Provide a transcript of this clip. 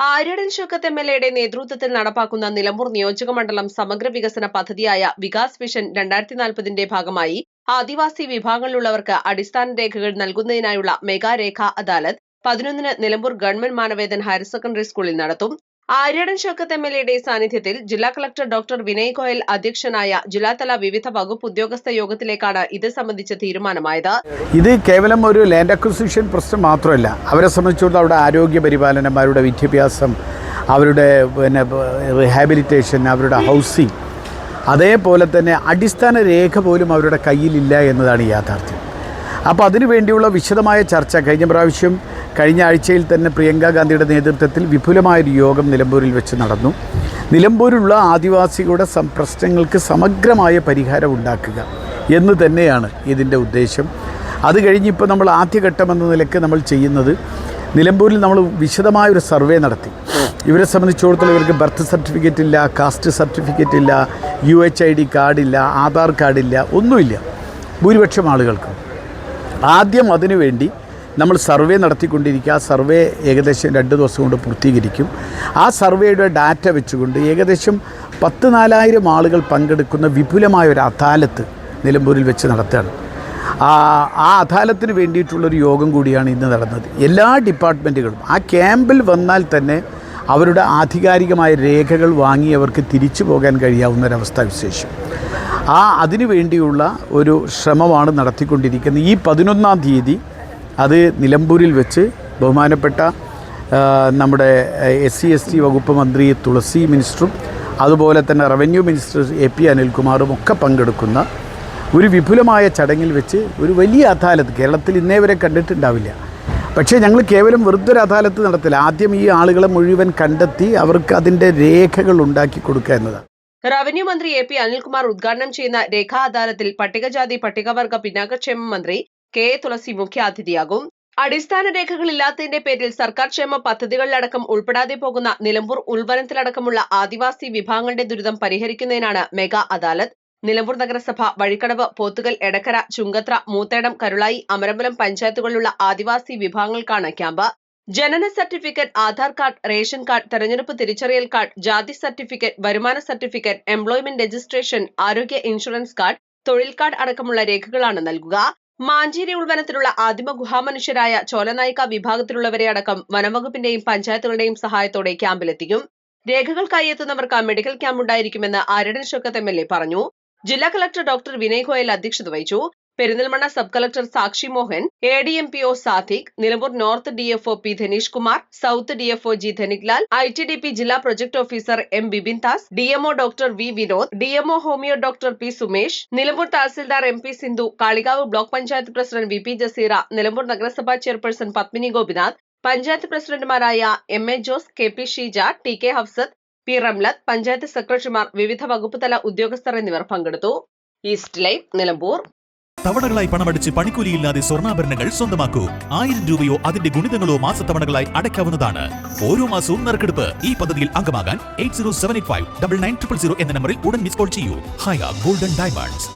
ആര്യടൻ ഷൗക്കത്ത് എം.എൽ.എയുടെ നേതൃത്വത്തിൽ നടപ്പാക്കുന്ന നിലമ്പൂർ നിയോജകമണ്ഡലം സമഗ്ര വികസന പദ്ധതിയായ വികാസ് വിഷൻ 2040ന്റെ ഭാഗമായി ആദിവാസി വിഭാഗങ്ങളിലുള്ളവർക്ക് അടിസ്ഥാന രേഖകൾ നൽകുന്നതിനായുള്ള മെഗാ രേഖാ അദാലത്ത് 11-ന് Nilambur government Manavedan higher secondary സ്കൂളിൽ നടത്തും. ആര്യടൻ ഷൗക്കത്ത് എം.എൽ.എയുടെ സാന്നിധ്യത്തിൽ ജില്ലാ കളക്ടർ ഡോക്ടർ വിനയ് ഗോയൽ അധ്യക്ഷനായ ജില്ലാതല വിവിധ വകുപ്പ് ഉദ്യോഗസ്ഥ യോഗത്തിലേക്കാണ് ഇത് സംബന്ധിച്ച തീരുമാനമായത്. ഇത് കേവലം ഒരു ലാൻഡ് അക്വിസിഷൻ പ്രശ്നം മാത്രമല്ല, അവരെ സംബന്ധിച്ചിടത്തോളം അവരുടെ ആരോഗ്യ പരിപാലനം, അവരുടെ വിദ്യാഭ്യാസം, അവരുടെ റിഹാബിലിറ്റേഷൻ, അവരുടെ ഹൗസിംഗ്, അതേപോലെ തന്നെ അടിസ്ഥാന രേഖ പോലും അവരുടെ കയ്യിലില്ല എന്നതാണ് യാഥാർത്ഥ്യം. അപ്പോൾ അതിനുവേണ്ടിയുള്ള വിശദമായ ചർച്ച കഴിഞ്ഞ ആഴ്ചയിൽ തന്നെ പ്രിയങ്ക ഗാന്ധിയുടെ നേതൃത്വത്തിൽ വിപുലമായൊരു യോഗം നിലമ്പൂരിൽ വെച്ച് നടന്നു. നിലമ്പൂരിലുള്ള ആദിവാസികളുടെ പ്രശ്നങ്ങൾക്ക് സമഗ്രമായ പരിഹാരം ഉണ്ടാക്കുക എന്ന് തന്നെയാണ് ഇതിൻ്റെ ഉദ്ദേശം. അത് കഴിഞ്ഞിപ്പോൾ നമ്മൾ ആദ്യഘട്ടം എന്ന നിലയ്ക്ക് നമ്മൾ ചെയ്യുന്നത്, നിലമ്പൂരിൽ നമ്മൾ വിശദമായൊരു സർവേ നടത്തി. ഇവരെ സംബന്ധിച്ചിടത്തോളം ഇവർക്ക് ബർത്ത് സർട്ടിഫിക്കറ്റ് ഇല്ല, കാസ്റ്റ് സർട്ടിഫിക്കറ്റ് ഇല്ല, UHID കാർഡില്ല, ആധാർ കാർഡില്ല, ഒന്നുമില്ല ഭൂരിപക്ഷം ആളുകൾക്കും. ആദ്യം അതിനുവേണ്ടി നമ്മൾ സർവേ നടത്തിക്കൊണ്ടിരിക്കുക. ആ സർവേ ഏകദേശം 2 ദിവസം കൊണ്ട് പൂർത്തീകരിക്കും. ആ സർവേയുടെ ഡാറ്റ വെച്ചുകൊണ്ട് ഏകദേശം 14,000 ആളുകൾ പങ്കെടുക്കുന്ന വിപുലമായൊരു അദാലത്ത് നിലമ്പൂരിൽ വെച്ച് നടത്തുകയാണ്. ആ അദാലത്തിന് വേണ്ടിയിട്ടുള്ളൊരു യോഗം കൂടിയാണ് ഇന്ന് നടന്നത്. എല്ലാ ഡിപ്പാർട്ട്മെൻറ്റുകളും ആ ക്യാമ്പിൽ വന്നാൽ തന്നെ അവരുടെ ആധികാരികമായ രേഖകൾ വാങ്ങി അവർക്ക് തിരിച്ചു പോകാൻ കഴിയാവുന്നൊരവസ്ഥ വിശേഷം. അതിനു വേണ്ടിയുള്ള ഒരു ശ്രമമാണ് നടത്തിക്കൊണ്ടിരിക്കുന്നത്. ഈ 11-ാം തീയതി അത് നിലമ്പൂരിൽ വെച്ച് ബഹുമാനപ്പെട്ട നമ്മുടെ SC/ST വകുപ്പ് മന്ത്രി തുളസി മിനിസ്റ്ററും അതുപോലെ തന്നെ റവന്യൂ മിനിസ്റ്റർ AP അനിൽകുമാറും ഒക്കെ പങ്കെടുക്കുന്ന ഒരു വിപുലമായ ചടങ്ങിൽ വെച്ച് ഒരു വലിയ അദാലത്ത് കേരളത്തിൽ ഇന്നേ വരെ കണ്ടിട്ടുണ്ടാവില്ല. പക്ഷേ ഞങ്ങൾ കേവലം വെറുതെ ഒരു അദാലത്ത് നടത്തില്ല. ആദ്യം ഈ ആളുകളെ മുഴുവൻ കണ്ടെത്തി അവർക്ക് അതിൻ്റെ രേഖകൾ ഉണ്ടാക്കി കൊടുക്കുക എന്നതാണ്. റവന്യൂ മന്ത്രി AP അനിൽകുമാർ ഉദ്ഘാടനം ചെയ്യുന്ന രേഖാ അദാലത്തിൽ പട്ടികജാതി പട്ടികവർഗ പിന്നാക്കക്ഷേമ മന്ത്രി KA തുളസി മുഖ്യാതിഥിയാകും. അടിസ്ഥാന രേഖകളില്ലാത്തതിന്റെ പേരിൽ സർക്കാർ ക്ഷേമ പദ്ധതികളിലടക്കം ഉൾപ്പെടാതെ പോകുന്ന നിലമ്പൂർ ഉൾവനത്തിലടക്കമുള്ള ആദിവാസി വിഭാഗങ്ങളുടെ ദുരിതം പരിഹരിക്കുന്നതിനാണ് മെഗാ അദാലത്ത്. നിലമ്പൂർ നഗരസഭ, വഴിക്കടവ്, പോത്തുകൽ, എടക്കര, ചുങ്കത്ര, മൂത്തേടം, കരുളായി, അമരമ്പലം പഞ്ചായത്തുകളിലുള്ള ആദിവാസി വിഭാഗങ്ങൾക്കാണ് ക്യാമ്പ്. ജനന certificate, Aadhaar card, ration card, തെരഞ്ഞെടുപ്പ് തിരിച്ചറിയൽ കാർഡ്, ജാതി സർട്ടിഫിക്കറ്റ്, വരുമാന സർട്ടിഫിക്കറ്റ്, എംപ്ലോയ്മെന്റ് രജിസ്ട്രേഷൻ, ആരോഗ്യ ഇൻഷുറൻസ് കാർഡ്, തൊഴിൽ കാർഡ് അടക്കമുള്ള രേഖകളാണ് നൽകുക. മാഞ്ചേരി ഉൾവനത്തിലുള്ള ആദിമ ഗുഹാമനുഷ്യരായ ചോലനായിക്ക വിഭാഗത്തിലുള്ളവരെ അടക്കം വനംവകുപ്പിന്റെയും പഞ്ചായത്തുകളുടെയും സഹായത്തോടെ ക്യാമ്പിലെത്തിക്കും. രേഖകൾക്കായി എത്തുന്നവർക്ക് മെഡിക്കൽ ക്യാമ്പ് ഉണ്ടായിരിക്കുമെന്ന് ആര്യടൻ ഷൗക്കത്ത് MLA പറഞ്ഞു. ജില്ലാ കളക്ടർ ഡോക്ടർ വിനയ് ഗോയൽ അധ്യക്ഷത വഹിച്ചു. Perinthalmanna sub collector Sakshi Mohan, ADMPO Sadiq, Nilambur north DFO P Dhaneesh Kumar, south DFO G Dhaniklal, ITDP ജില്ലാ project officer M Bibin Das, DMO doctor V Vinod, DMO homeo doctor P Sumesh, Nilambur tahsildar MP Sindhu, Kalikavu block panchayat president VP Jaseera, Nilambur നഗരസഭാ ചെയർപേഴ്സൺ പത്മിനി ഗോപിനാഥ്, പഞ്ചായത്ത് പ്രസിഡന്റുമാരായ MA Jose, KP Sheeja, TK Hafsath, P Ramlath, panchayat സെക്രട്ടറിമാർ, വിവിധ വകുപ്പ് തല ഉദ്യോഗസ്ഥർ എന്നിവർ പങ്കെടുത്തു. East Live, Nilambur. തവണകളായി പണമടിച്ച് പണിക്കൂലിയില്ലാതെ സ്വർണ്ണാഭരണങ്ങൾ സ്വന്തമാക്കൂ. 1000 രൂപയോ അതിന്റെ ഗുണിതങ്ങളോ മാസത്തവണകളായി അടയ്ക്കാവുന്നതാണ്. ഓരോ മാസവും നറുക്കെടുപ്പ്. ഈ പദ്ധതിയിൽ അംഗമാകാൻ 8078599000 എന്ന നമ്പറിൽ ഉടൻ മിസ് കോൾ ചെയ്യൂ. ഹയ ഗോൾഡൻ ഡയമണ്ട്സ്.